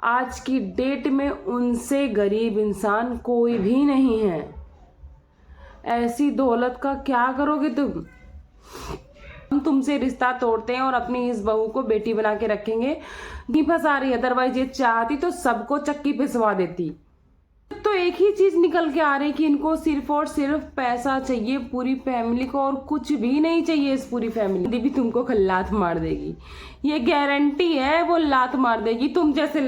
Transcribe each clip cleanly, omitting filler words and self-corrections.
आज की डेट में उनसे गरीब इंसान कोई भी नहीं है। ऐसी दौलत का क्या करोगे तुम? हम तुमसे रिश्ता तोड़ते हैं और अपनी इस बहू को बेटी बना के रखेंगे, नहीं फंसा रही। अदरवाइज ये चाहती तो सबको चक्की पिसवा देती। तो एक ही चीज निकल के आ रही कि इनको सिर्फ और सिर्फ पैसा चाहिए पूरी फैमिली को, और कुछ भी नहीं चाहिए। इस पूरी फैमिली भी तुमको कल लात मार देगी, ये गारंटी है। वो लात मार देगी तुम जैसे,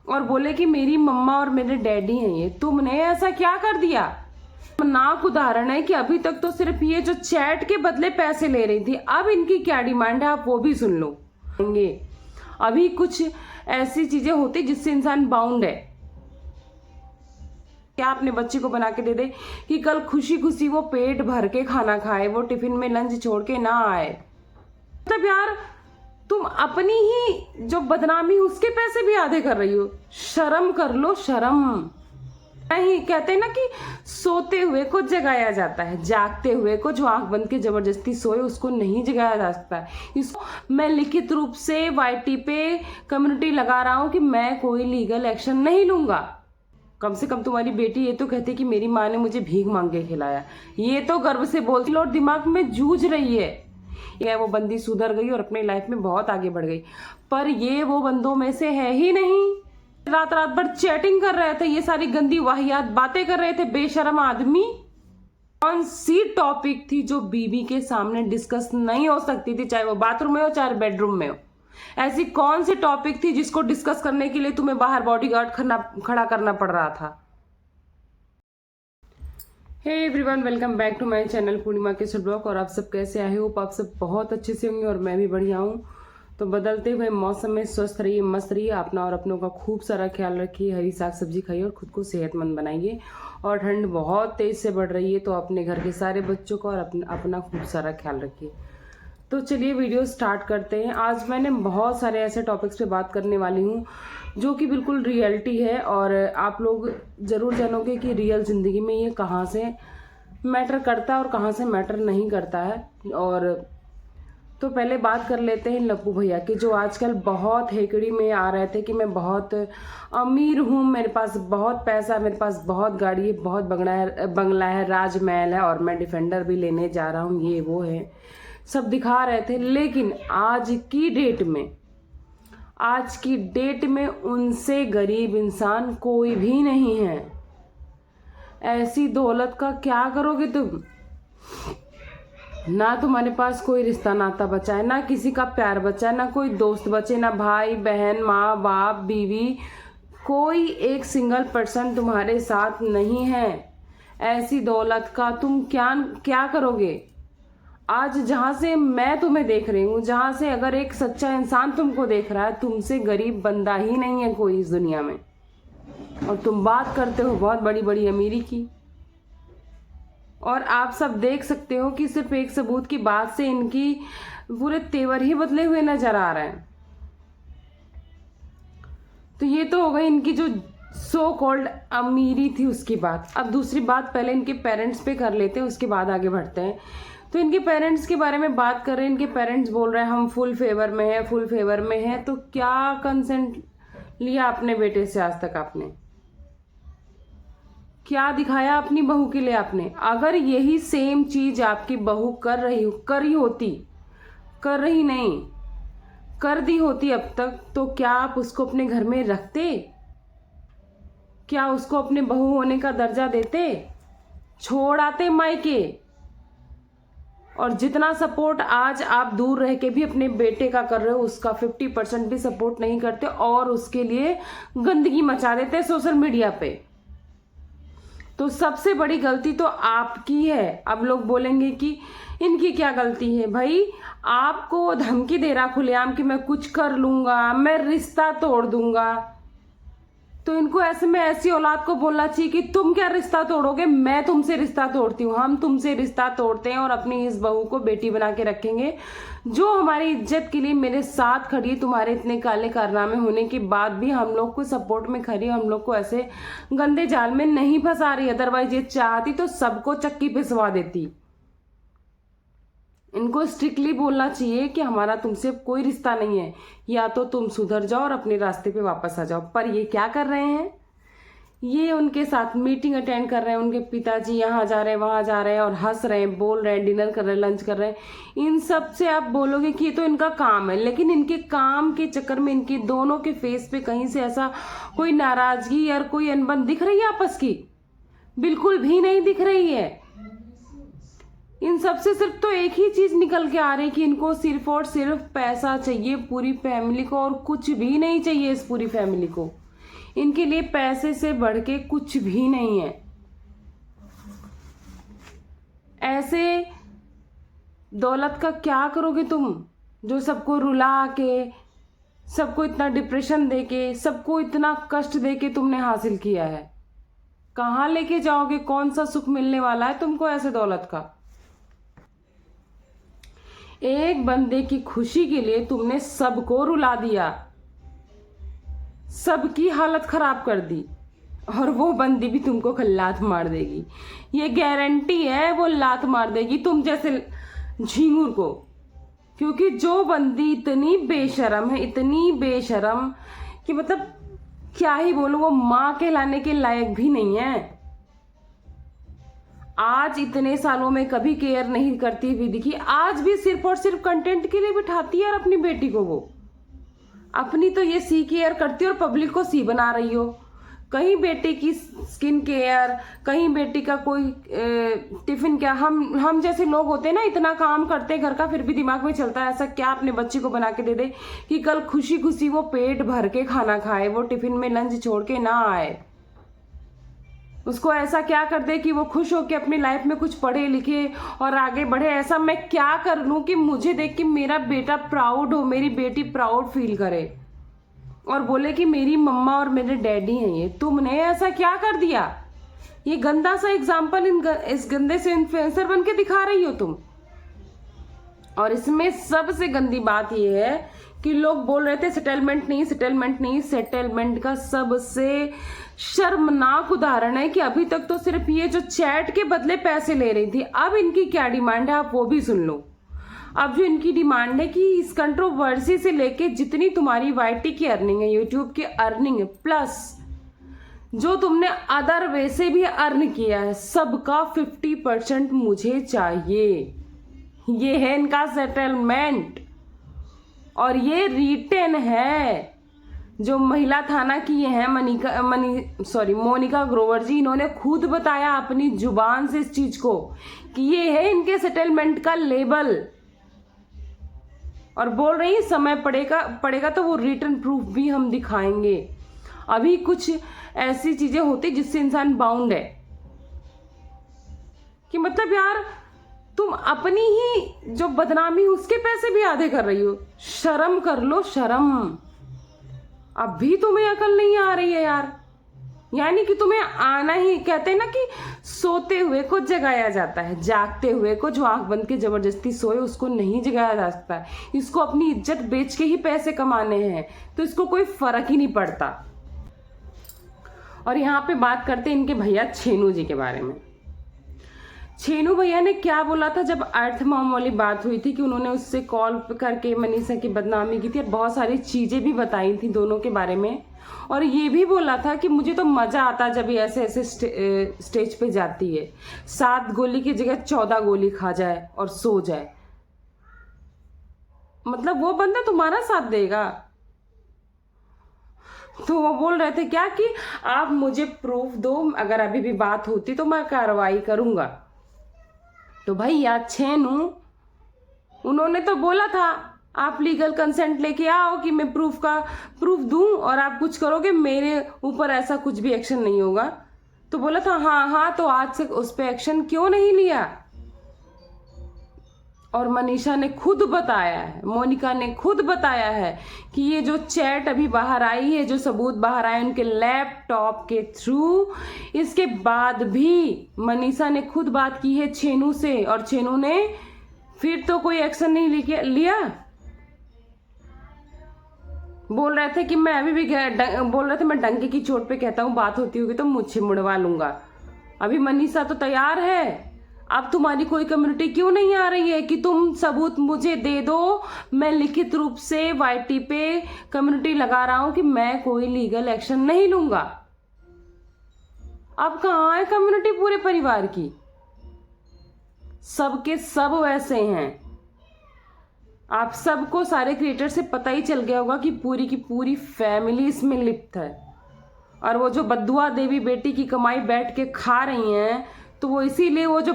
और बोले कि मेरी मम्मा और मेरे डैडी हैं ये। तुमने ऐसा क्या कर दिया? नाक उदाहरण है कि अभी तक तो सिर्फ ये जो चैट के बदले पैसे ले रही थी, अब इनकी क्या डिमांड है आप वो भी सुन लो। अभी कुछ ऐसी चीजें होती जिससे इंसान बाउंड है। क्या अपने बच्चे को बना के दे दे कि कल खुशी खुशी वो पेट भर के खाना खाए, वो टिफिन में लंच छोड़ के ना आए। मतलब यार तुम अपनी ही जो बदनामी उसके पैसे भी आधे कर रही हो। शर्म कर लो, शर्म। नहीं कहते ना कि सोते हुए को जगाया जाता है, जागते हुए को जो आंख बंद के जबरदस्ती सोए उसको नहीं जगाया जा सकता है। इसको मैं लिखित रूप से YT पे कम्युनिटी लगा रहा हूं कि मैं कोई लीगल एक्शन नहीं लूंगा। कम से कम तुम्हारी बेटी ये तो कहती कि मेरी माँ ने मुझे भीख मांग के खिलाया, ये तो गर्व से बोलती और दिमाग में जूझ रही है। ये वो बंदी सुधर गई और अपनी लाइफ में बहुत आगे बढ़ गई, पर ये वो बंदों में से है ही नहीं। रात रात भर चैटिंग कर रहे थे, ये सारी गंदी वाहियात बातें कर रहे थे बेशर्म आदमी। कौन सी टॉपिक थी जो बीवी के सामने डिस्कस नहीं हो सकती थी, चाहे वो बाथरूम में हो चाहे बेडरूम में हो? ऐसी कौन सी टॉपिक थी जिसको डिस्कस करने के लिए तुम्हें बाहर बॉडीगार्ड खड़ा करना पड़ रहा था? Hey everyone, welcome back to my channel Purnima के ब्लॉग। और आप सब कैसे आए? होप आप सब बहुत अच्छे से होंगे और मैं भी बढ़िया हूँ। तो बदलते हुए मौसम में स्वस्थ रहिए, मस्त रहिए, अपना और अपनों का खूब सारा ख्याल रखिए, हरी साग सब्जी खाइए और खुद को सेहतमंद बनाइए। और ठंड बहुत तेज से बढ़ रही है तो अपने घर के सारे बच्चों का और अपना खूब सारा ख्याल रखिए। तो चलिए वीडियो स्टार्ट करते हैं। आज मैंने बहुत सारे ऐसे टॉपिक्स पे बात करने वाली हूँ जो कि बिल्कुल रियलिटी है, और आप लोग ज़रूर जानोगे कि रियल ज़िंदगी में ये कहाँ से मैटर करता है और कहाँ से मैटर नहीं करता है। और तो पहले बात कर लेते हैं लप्पू भैया की, जो आजकल बहुत हेकड़ी में आ रहे थे कि मैं बहुत अमीर हूँ, मेरे पास बहुत पैसा, मेरे पास बहुत गाड़ी है, बहुत बंगला है, राजमहल है और मैं डिफेंडर भी लेने जा रहा हूँ, ये वो है, सब दिखा रहे थे। लेकिन आज की डेट में उनसे गरीब इंसान कोई भी नहीं है। ऐसी दौलत का क्या करोगे तुम? ना तुम्हारे पास कोई रिश्ता नाता बचा है, ना किसी का प्यार बचा है, ना कोई दोस्त बचे, ना भाई बहन, माँ बाप, बीवी, कोई एक सिंगल पर्सन तुम्हारे साथ नहीं है। ऐसी दौलत का तुम क्या करोगे? आज जहां से मैं तुम्हें देख रही हूँ, जहां से अगर एक सच्चा इंसान तुमको देख रहा है, तुमसे गरीब बंदा ही नहीं है कोई इस दुनिया में। और तुम बात करते हो बहुत बड़ी बड़ी अमीरी की, और आप सब देख सकते हो कि सिर्फ एक सबूत की बात से इनकी पूरे तेवर ही बदले हुए नजर आ रहे हैं। तो ये तो हो गई इनकी जो सो कॉल्ड अमीरी थी उसकी बात। अब दूसरी बात पहले इनके पेरेंट्स पे कर लेते हैं, उसके बाद आगे बढ़ते हैं। तो इनके पेरेंट्स के बारे में बात कर रहे हैं। इनके पेरेंट्स बोल रहे हैं हम फुल फेवर में है, फुल फेवर में है। तो क्या कंसेंट लिया अपने बेटे से आज तक आपने? क्या दिखाया अपनी बहू के लिए आपने? अगर यही सेम चीज आपकी बहू कर दी होती अब तक, तो क्या आप उसको अपने घर में रखते? क्या उसको अपने बहू होने का दर्जा देते? छोड़ आते मायके? और जितना सपोर्ट आज आप दूर रह के भी अपने बेटे का कर रहे हो, उसका 50% भी सपोर्ट नहीं करते और उसके लिए गंदगी मचा देते सोशल मीडिया पे। तो सबसे बड़ी गलती तो आपकी है। अब लोग बोलेंगे कि इनकी क्या गलती है? भाई आपको धमकी दे रहा खुलेआम कि मैं कुछ कर लूंगा, मैं रिश्ता तोड़ दूंगा। तो इनको ऐसे में ऐसी औलाद को बोलना चाहिए कि तुम क्या रिश्ता तोड़ोगे, मैं तुमसे रिश्ता तोड़ती हूँ, हम तुमसे रिश्ता तोड़ते हैं और अपनी इस बहू को बेटी बना के रखेंगे, जो हमारी इज्जत के लिए मेरे साथ खड़ी। तुम्हारे इतने काले कारनामे होने के बाद भी हम लोग को सपोर्ट में खड़ी, हम लोग को ऐसे गंदे जाल में नहीं फंसा रही। अदरवाइज ये चाहती तो सबको चक्की पिसवा देती। इनको स्ट्रिक्टली बोलना चाहिए कि हमारा तुमसे कोई रिश्ता नहीं है, या तो तुम सुधर जाओ और अपने रास्ते पे वापस आ जाओ। पर ये क्या कर रहे हैं, ये उनके साथ मीटिंग अटेंड कर रहे हैं, उनके पिताजी यहाँ जा रहे हैं वहाँ जा रहे हैं और हंस रहे हैं, बोल रहे हैं, डिनर कर रहे हैं, लंच कर रहे हैं। इन सब से आप बोलोगे कि ये तो इनका काम है, लेकिन इनके काम के चक्कर में इनके दोनों के फेस पे कहीं से ऐसा कोई नाराजगी या कोई अनबन दिख रही है आपस की? बिल्कुल भी नहीं दिख रही है। इन सबसे सिर्फ तो एक ही चीज निकल के आ रही है कि इनको सिर्फ और सिर्फ पैसा चाहिए पूरी फैमिली को, और कुछ भी नहीं चाहिए इस पूरी फैमिली को। इनके लिए पैसे से बढ़ के कुछ भी नहीं है। ऐसे दौलत का क्या करोगे तुम, जो सबको रुला के, सबको इतना डिप्रेशन देके, सबको इतना कष्ट देके तुमने हासिल किया है? कहाँ लेके जाओगे? कौन सा सुख मिलने वाला है तुमको ऐसे दौलत का? एक बंदे की खुशी के लिए तुमने सबको रुला दिया, सबकी हालत खराब कर दी, और वो बंदी भी तुमको कल लात मार देगी। ये गारंटी है, वो लात मार देगी तुम जैसे झिंगुर को। क्योंकि जो बंदी इतनी बेशरम है, इतनी बेशरम कि मतलब क्या ही बोलूं, वो माँ कहलाने के लायक भी नहीं है। आज इतने सालों में कभी केयर नहीं करती हुई दिखी, आज भी सिर्फ और सिर्फ कंटेंट के लिए बिठाती है और अपनी बेटी को। वो अपनी तो ये सी केयर करती है और पब्लिक को सी बना रही हो। कहीं बेटे की स्किन केयर, कहीं बेटी का कोई टिफिन, क्या हम जैसे लोग होते हैं ना, इतना काम करते हैं घर का, फिर भी दिमाग में चलता है ऐसा क्या अपने बच्चे को बना के दे दे कि कल खुशी खुशी वो पेट भर के खाना खाए, वो टिफिन में लंच छोड़ के ना आए। उसको ऐसा क्या कर दे कि वो खुश हो के अपनी लाइफ में कुछ पढ़े लिखे और आगे बढ़े। ऐसा मैं क्या कर लूं कि मुझे देख के मेरा बेटा प्राउड हो, मेरी बेटी प्राउड फील करे और बोले कि मेरी मम्मा और मेरे डैडी हैं ये। तुमने ऐसा क्या कर दिया? ये गंदा सा एग्जाम्पल इस गंदे से इन्फ्लुएंसर बन के दिखा रही हो तुम। और इसमें सबसे गंदी बात ये है कि लोग बोल रहे थे सेटलमेंट नहीं, सेटलमेंट नहीं। सेटलमेंट का सबसे शर्मनाक उदाहरण है कि अभी तक तो सिर्फ ये जो चैट के बदले पैसे ले रही थी, अब इनकी क्या डिमांड है आप वो भी सुन लो। अब जो इनकी डिमांड है कि इस कंट्रोवर्सी से लेके जितनी तुम्हारी वाईटी की अर्निंग है, यूट्यूब की अर्निंग है, प्लस जो तुमने अदर वे से भी अर्न किया है, सबका 50% मुझे चाहिए। ये है इनका सेटलमेंट, और ये रिटेन है। जो महिला थाना की ये है मोनिका ग्रोवर जी, इन्होंने खुद बताया अपनी जुबान से इस चीज को कि ये है इनके सेटलमेंट का लेबल, और बोल रही समय पड़ेगा तो वो रिटर्न प्रूफ भी हम दिखाएंगे। अभी कुछ ऐसी चीजें होती जिससे इंसान बाउंड है कि मतलब यार तुम अपनी ही जो बदनामी उसके पैसे भी आधे कर रही हो। शर्म कर लो, शर्म। अब भी तुम्हें अकल नहीं आ रही है यार। यानी कि तुम्हें आना ही, कहते हैं ना कि सोते हुए को जगाया जाता है, जागते हुए को जो आंख बंद के जबरदस्ती सोए उसको नहीं जगाया जा सकता है। इसको अपनी इज्जत बेच के ही पैसे कमाने हैं, तो इसको कोई फर्क ही नहीं पड़ता। और यहाँ पे बात करते हैं इनके भैया छेनू जी के बारे में। छेनू भैया ने क्या बोला था जब अर्थ मॉम वाली बात हुई थी कि उन्होंने उससे कॉल करके मनीषा की बदनामी की थी और बहुत सारी चीजें भी बताई थी दोनों के बारे में, और ये भी बोला था कि मुझे तो मजा आता जब ये ऐसे ऐसे स्टेज पे जाती है, 7 गोली की जगह 14 गोली खा जाए और सो जाए। मतलब वो बंदा तुम्हारा साथ देगा? तो वो बोल रहे थे क्या कि आप मुझे प्रूफ दो, अगर अभी भी बात होती तो मैं कार्रवाई करूंगा। तो भैया छेनू उन्होंने तो बोला था आप लीगल कंसेंट लेके आओ कि मैं प्रूफ दूं और आप कुछ करोगे, मेरे ऊपर ऐसा कुछ भी एक्शन नहीं होगा। तो बोला था हाँ, तो आज से उस पर एक्शन क्यों नहीं लिया? और मनीषा ने खुद बताया है, मोनिका ने खुद बताया है कि ये जो चैट अभी बाहर आई है, जो सबूत बाहर आए उनके लैपटॉप के थ्रू, इसके बाद भी मनीषा ने खुद बात की है छेनू से, और छेनू ने फिर तो कोई एक्शन नहीं लिया। बोल रहे थे कि मैं अभी भी बोल रहे थे मैं डंके की चोट पे कहता हूँ, बात होती होगी तो मुझसे मुड़वा लूंगा। अभी मनीषा तो तैयार है अब तुम्हारी कोई कम्युनिटी क्यों नहीं आ रही है कि तुम सबूत मुझे दे दो, मैं लिखित रूप से वाईटी पे कम्युनिटी लगा रहा हूं कि मैं कोई लीगल एक्शन नहीं लूंगा। अब कहाँ है कम्युनिटी पूरे परिवार की? सबके सब वैसे हैं। आप सबको, सारे क्रिएटर से पता ही चल गया होगा कि पूरी की पूरी फैमिली इसमें लिप्त है। और वो जो बद्दुआ देवी बेटी की कमाई बैठ के खा रही हैं, तो वो इसीलिए वो जो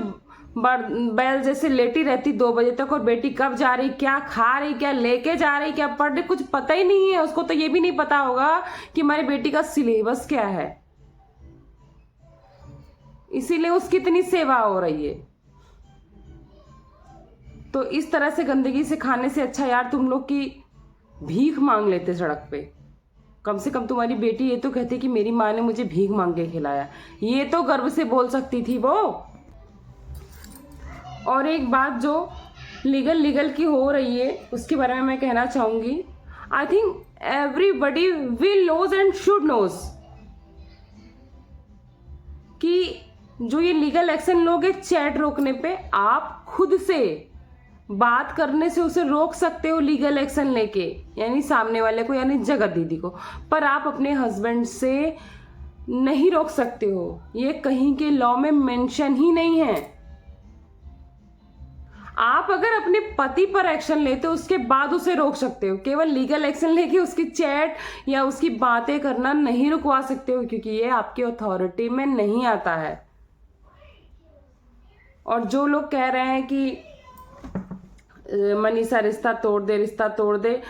बैल जैसे लेटी रहती 2 बजे तक, और बेटी कब जा रही, क्या खा रही, क्या लेके जा रही, क्या पढ़ रही, कुछ पता ही नहीं है उसको। तो ये भी नहीं पता होगा कि हमारी बेटी का सिलेबस क्या है, इसीलिए उसकी इतनी सेवा हो रही है। तो इस तरह से गंदगी से खाने से अच्छा यार तुम लोग की भीख मांग लेते सड़क पे। कम से कम तुम्हारी बेटी ये तो कहती कि मेरी माँ ने मुझे भीख मांग के खिलाया, ये तो गर्व से बोल सकती थी वो। और एक बात जो लीगल की हो रही है उसके बारे में मैं कहना चाहूंगी, I think everybody will knows and should knows कि जो ये लीगल एक्शन लोगे चैट रोकने पे, आप खुद से बात करने से उसे रोक सकते हो लीगल एक्शन लेके, यानी सामने वाले को, यानी जगत दीदी को, पर आप अपने हस्बैंड से नहीं रोक सकते हो। ये कहीं के लॉ में मेंशन ही नहीं है। आप अगर अपने पति पर एक्शन लेते हो उसके बाद उसे रोक सकते हो, केवल लीगल एक्शन लेके उसकी चैट या उसकी बातें करना नहीं रुकवा सकते हो, क्योंकि ये आपकी अथॉरिटी में नहीं आता है। और जो लोग कह रहे हैं कि मनीषा रिश्ता तोड़ दे, रिश्ता तोड़ दे,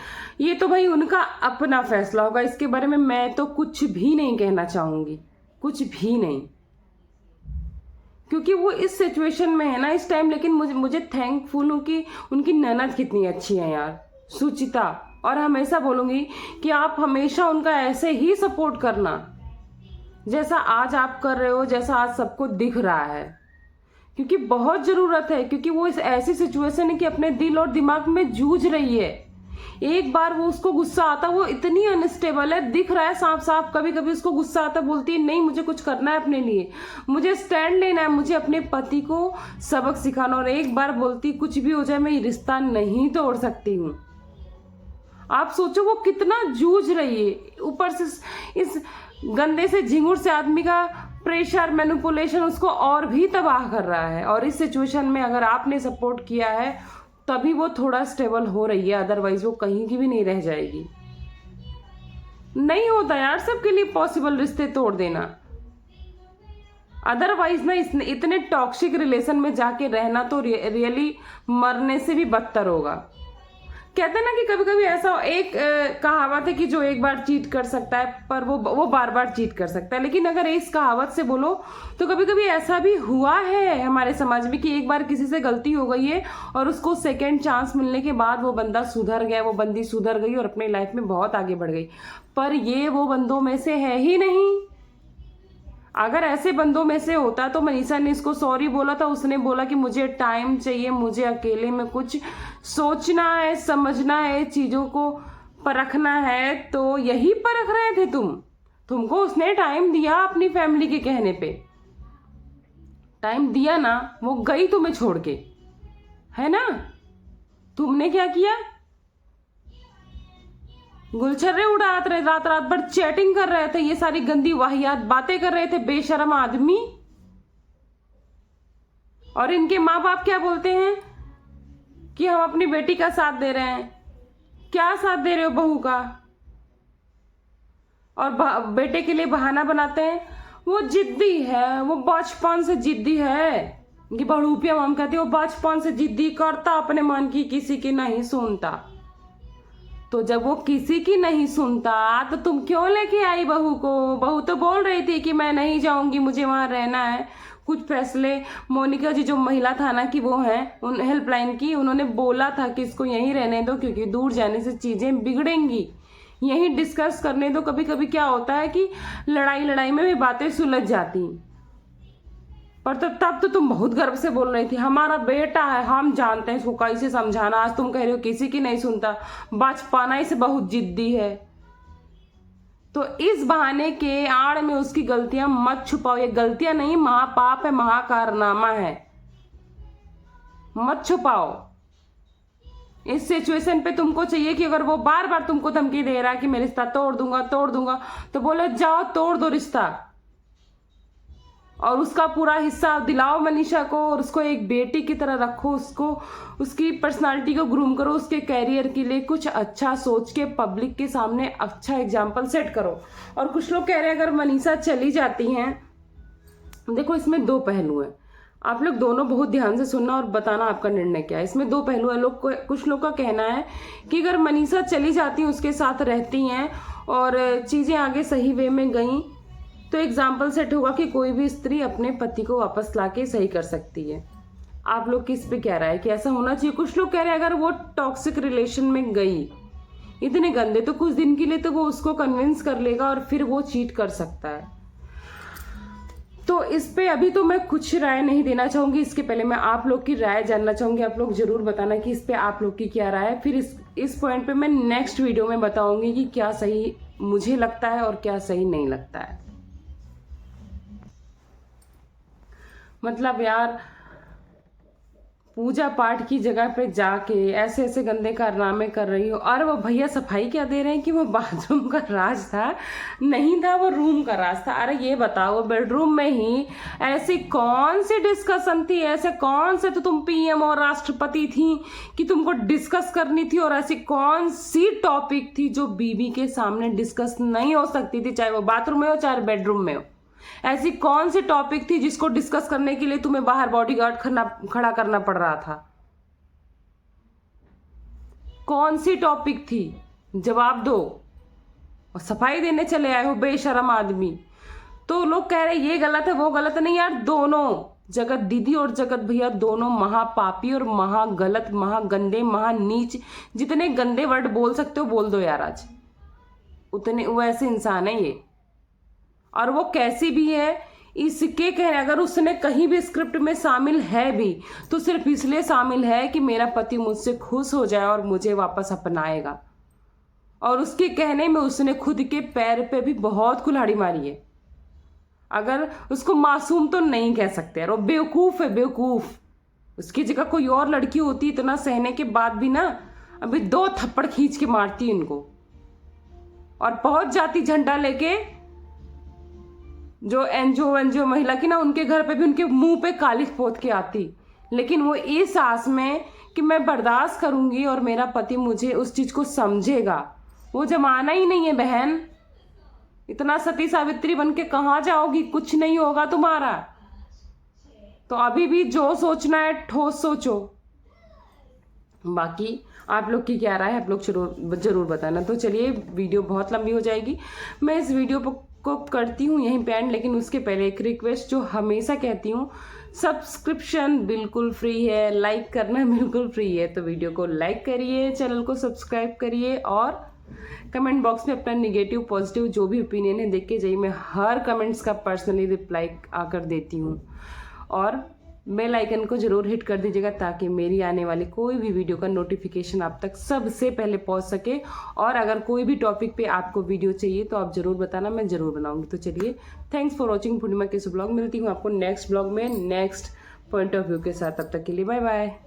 ये तो भाई उनका अपना फैसला होगा। इसके बारे में मैं तो कुछ भी नहीं कहना चाहूंगी, कुछ भी नहीं, क्योंकि वो इस सिचुएशन में है ना इस टाइम। लेकिन मुझे थैंकफुल हूँ कि उनकी ननद कितनी अच्छी है यार, सुचिता। और हमेशा बोलूंगी कि आप हमेशा उनका ऐसे ही सपोर्ट करना जैसा आज आप कर रहे हो, जैसा आज सबको दिख रहा है, क्योंकि बहुत जरूरत है। क्योंकि वो इस ऐसी सिचुएशन है कि अपने दिल और दिमाग में जूझ रही है। एक बार वो उसको गुस्सा आता, वो इतनी अनस्टेबल है, दिख रहा है साफ साफ। कभी कभी उसको गुस्सा आता, बोलती है नहीं मुझे कुछ करना है अपने लिए, मुझे स्टैंड लेना है, मुझे अपने पति को सबक सिखाना। और एक बार बोलती कुछ भी हो जाए मैं ये रिश्ता नहीं तोड़ सकती हूँ। आप सोचो वो कितना जूझ रही है। ऊपर से इस गंदे से झिंगुर से आदमी का प्रेशर, मैनिपुलेशन उसको और भी तबाह कर रहा है। और इस सिचुएशन में अगर आपने सपोर्ट किया है तभी वो थोड़ा स्टेबल हो रही है, अदरवाइज वो कहीं की भी नहीं रह जाएगी। नहीं होता यार सबके लिए पॉसिबल रिश्ते तोड़ देना, अदरवाइज ना इतने टॉक्सिक रिलेशन में जाके रहना तो रियली मरने से भी बदतर होगा। कहते हैं ना कि कभी कभी ऐसा एक कहावत है कि जो एक बार चीट कर सकता है पर वो बार बार चीट कर सकता है। लेकिन अगर इस कहावत से बोलो तो कभी कभी ऐसा भी हुआ है हमारे समाज में कि एक बार किसी से गलती हो गई है और उसको सेकंड चांस मिलने के बाद वो बंदा सुधर गया, वो बंदी सुधर गई और अपनी लाइफ में बहुत आगे बढ़ गई। पर ये वो बंदों में से है ही नहीं। अगर ऐसे बंदों में से होता तो मनीषा ने इसको सॉरी बोला था, उसने बोला कि मुझे टाइम चाहिए, मुझे अकेले में कुछ सोचना है, समझना है, चीजों को परखना है। तो यही परख रहे थे तुमको उसने टाइम दिया, अपनी फैमिली के कहने पे टाइम दिया ना, वो गई तुम्हें छोड़ के, है ना। तुमने क्या किया, गुलछर्रे उड़ाते रहे, रात रात भर चैटिंग कर रहे थे, ये सारी गंदी वाहियात बातें कर रहे थे, बेशर्म आदमी। और इनके माँ बाप क्या बोलते हैं कि हम अपनी बेटी का साथ दे रहे हैं। क्या साथ दे रहे हो बहू का? और बेटे के लिए बहाना बनाते हैं, वो जिद्दी है, वो बचपन से जिद्दी है। कि बड़ूपिया माम कहती है वो बचपन से जिद्दी करता, अपने मन की किसी की नहीं सुनता। तो जब वो किसी की नहीं सुनता तो तुम क्यों लेके आई बहू को? बहू तो बोल रही थी कि मैं नहीं जाऊंगी, मुझे वहां रहना है। कुछ फैसले मोनिका जी जो महिला थाना की वो हैं, उन हेल्पलाइन की, उन्होंने बोला था कि इसको यहीं रहने दो क्योंकि दूर जाने से चीजें बिगड़ेंगी, यहीं डिस्कस करने दो। कभी कभी क्या होता है कि लड़ाई में भी बातें सुलझ जाती। पर तब तो तुम बहुत गर्व से बोल रही थी हमारा बेटा है, हम जानते हैं इसको कैसे समझाना। आज तुम कह रहे हो किसी की नहीं सुनता, बचपना से बहुत जिद्दी है। तो इस बहाने के आड़ में उसकी गलतियां मत छुपाओ। ये गलतियां नहीं, महापाप है, महाकारनामा है। मत छुपाओ। इस सिचुएशन पे तुमको चाहिए कि अगर वो बार बार तुमको धमकी दे रहा है कि मैं रिश्ता तोड़ दूंगा, तो बोले जाओ तोड़ दो रिश्ता, और उसका पूरा हिस्सा दिलाओ मनीषा को, और उसको एक बेटी की तरह रखो, उसको उसकी पर्सनालिटी को ग्रूम करो, उसके कैरियर के लिए कुछ अच्छा सोच के पब्लिक के सामने अच्छा एग्जाम्पल सेट करो। और कुछ लोग कह रहे हैं अगर मनीषा चली जाती हैं, देखो इसमें दो पहलू हैं, आप लोग दोनों बहुत ध्यान से सुनना और बताना आपका निर्णय क्या है। इसमें दो पहलू है। कुछ लोग का कहना है कि अगर मनीषा चली जाती हैं, उसके साथ रहती हैं और चीज़ें आगे सही वे में गई, तो एग्जाम्पल सेट होगा कि कोई भी स्त्री अपने पति को वापस लाके सही कर सकती है। आप लोग किस पे क्या राय है कि ऐसा होना चाहिए? कुछ लोग कह रहे हैं अगर वो टॉक्सिक रिलेशन में गई, इतने गंदे, तो कुछ दिन के लिए तो वो उसको कन्विंस कर लेगा और फिर वो चीट कर सकता है। तो इस पे अभी तो मैं कुछ राय नहीं देना चाहूंगी। इसके पहले मैं आप लोग की राय जानना चाहूंगी। आप लोग जरूर बताना कि इस पे आप लोग की क्या राय है। फिर इस पॉइंट पे मैं नेक्स्ट वीडियो में बताऊंगी कि क्या सही मुझे लगता है और क्या सही नहीं लगता है। मतलब यार, पूजा पाठ की जगह पे जाके ऐसे ऐसे गंदे कारनामे कर रही हो। और वो भैया सफाई क्या दे रहे हैं कि वो बाथरूम का राज था, नहीं था, वो रूम का राज था। अरे ये बताओ, बेडरूम में ही ऐसी कौन सी डिस्कशन थी, ऐसे कौन से तो तुम पीएम और राष्ट्रपति थी कि तुमको डिस्कस करनी थी, और ऐसी कौन सी टॉपिक थी जो बीवी के सामने डिस्कस नहीं हो सकती थी, चाहे वो बाथरूम में हो चाहे बेडरूम में हो। ऐसी कौन सी टॉपिक थी जिसको डिस्कस करने के लिए तुम्हें बाहर बॉडीगार्ड खड़ा करना पड़ रहा था? कौन सी टॉपिक थी? जवाब दो। और सफाई देने चले आए हो बेशरम आदमी। तो लोग कह रहे ये गलत है वो गलत है। नहीं यार, दोनों, जगत दीदी और जगत भैया दोनों महापापी और महागलत, महागंदे, महानीच, जितने गंदे वर्ड बोल सकते हो बोल दो यार आज। उतने वो ऐसे इंसान है ये। और वो कैसी भी है इसके कहने, अगर उसने कहीं भी स्क्रिप्ट में शामिल है भी तो सिर्फ इसलिए शामिल है कि मेरा पति मुझसे खुश हो जाए और मुझे वापस अपनाएगा। और उसके कहने में उसने खुद के पैर पे भी बहुत कुल्हाड़ी मारी है। अगर उसको मासूम तो नहीं कह सकते यार, वो बेवकूफ है, बेवकूफ। उसकी जगह कोई और लड़की होती, इतना सहने के बाद भी ना अभी 2 थप्पड़ खींच के मारती इनको, और पहुंच जाती झंडा लेके जो एनजीओ महिला की ना, उनके घर पे भी उनके मुंह पे कालिख पोत के आती। लेकिन वो इस आस में कि मैं बर्दाश्त करूंगी और मेरा पति मुझे उस चीज को समझेगा। वो जमाना ही नहीं है बहन। इतना सती सावित्री बन के कहाँ जाओगी? कुछ नहीं होगा तुम्हारा। तो अभी भी जो सोचना है ठोस सोचो। बाकी आप लोग की क्या राय है, आप लोग जरूर बताना। तो चलिए, वीडियो बहुत लंबी हो जाएगी, मैं इस वीडियो को करती हूँ यहीं पे एंड। लेकिन उसके पहले एक रिक्वेस्ट जो हमेशा कहती हूँ, सब्सक्रिप्शन बिल्कुल फ्री है, लाइक करना बिल्कुल फ्री है। तो वीडियो को लाइक करिए, चैनल को सब्सक्राइब करिए, और कमेंट बॉक्स में अपना निगेटिव पॉजिटिव जो भी ओपिनियन है देख के जाइए। मैं हर कमेंट्स का पर्सनली रिप्लाई आकर देती हूँ। और बेल आइकन को जरूर हिट कर दीजिएगा ताकि मेरी आने वाली कोई भी वीडियो का नोटिफिकेशन आप तक सबसे पहले पहुंच सके। और अगर कोई भी टॉपिक पे आपको वीडियो चाहिए तो आप जरूर बताना, मैं जरूर बनाऊंगी। तो चलिए, थैंक्स फॉर वॉचिंग पूर्णिमा के इस ब्लॉग। मिलती हूँ आपको नेक्स्ट ब्लॉग में नेक्स्ट पॉइंट ऑफ व्यू के साथ। तब तक के लिए बाय बाय।